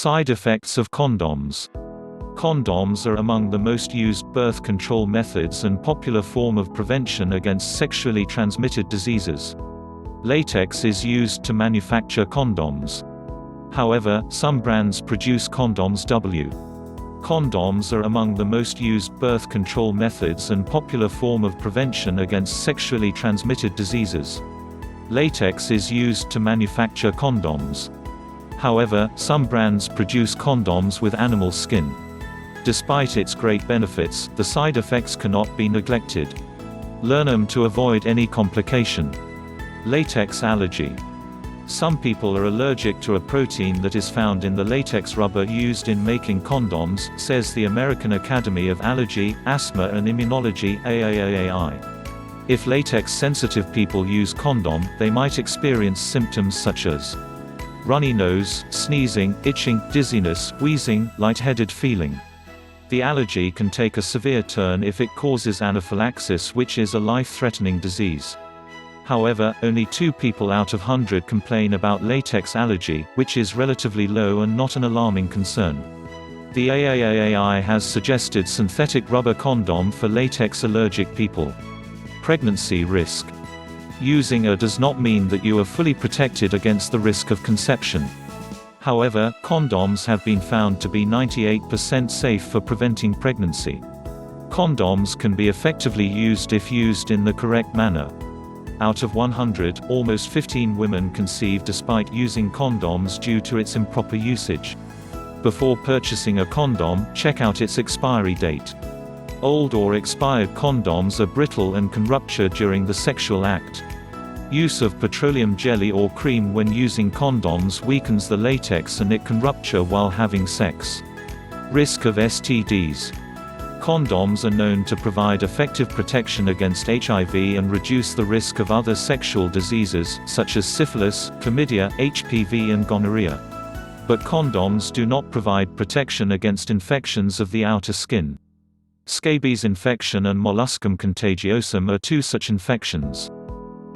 Side effects of condoms. Condoms are among the most used birth control methods and popular form of prevention against sexually transmitted diseases. Latex is used to manufacture condoms. However, some brands produce condoms. Condoms are among the most used birth control methods and popular form of prevention against sexually transmitted diseases. Latex is used to manufacture condoms. However, some brands produce condoms with animal skin. Despite its great benefits, the side effects cannot be neglected. Learn them to avoid any complication. Latex allergy. Some people are allergic to a protein that is found in the latex rubber used in making condoms, says the American Academy of Allergy, Asthma and Immunology (AAAI). If latex-sensitive people use condom, they might experience symptoms such as runny nose, sneezing, itching, dizziness, wheezing, lightheaded feeling. The allergy can take a severe turn if it causes anaphylaxis, which is a life-threatening disease. However, only 2 people out of 100 complain about latex allergy, which is relatively low and not an alarming concern. The AAAI has suggested synthetic rubber condom for latex allergic people. Pregnancy risk. Using a does not mean that you are fully protected against the risk of conception. However, condoms have been found to be 98% safe for preventing pregnancy. Condoms can be effectively used if used in the correct manner. Out of 100, almost 15 women conceive despite using condoms due to its improper usage. Before purchasing a condom, check out its expiry date. Old or expired condoms are brittle and can rupture during the sexual act. Use of petroleum jelly or cream when using condoms weakens the latex and it can rupture while having sex. Risk of STDs. Condoms are known to provide effective protection against HIV and reduce the risk of other sexual diseases, such as syphilis, chlamydia, HPV and gonorrhea. But condoms do not provide protection against infections of the outer skin. Scabies infection and molluscum contagiosum are 2 such infections.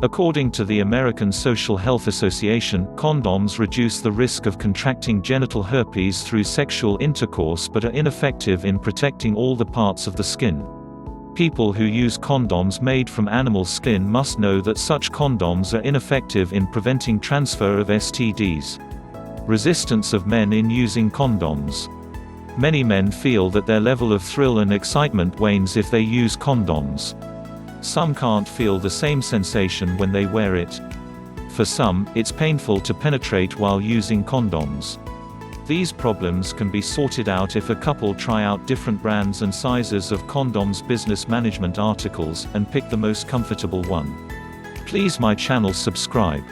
According to the American Social Health Association, condoms reduce the risk of contracting genital herpes through sexual intercourse but are ineffective in protecting all the parts of the skin. People who use condoms made from animal skin must know that such condoms are ineffective in preventing transfer of STDs. Resistance of men in using condoms. Many men feel that their level of thrill and excitement wanes if they use condoms. Some can't feel the same sensation when they wear it. For some, it's painful to penetrate while using condoms. These problems can be sorted out if a couple try out different brands and sizes of condoms. Business management articles, and pick the most comfortable one. Please my channel subscribe.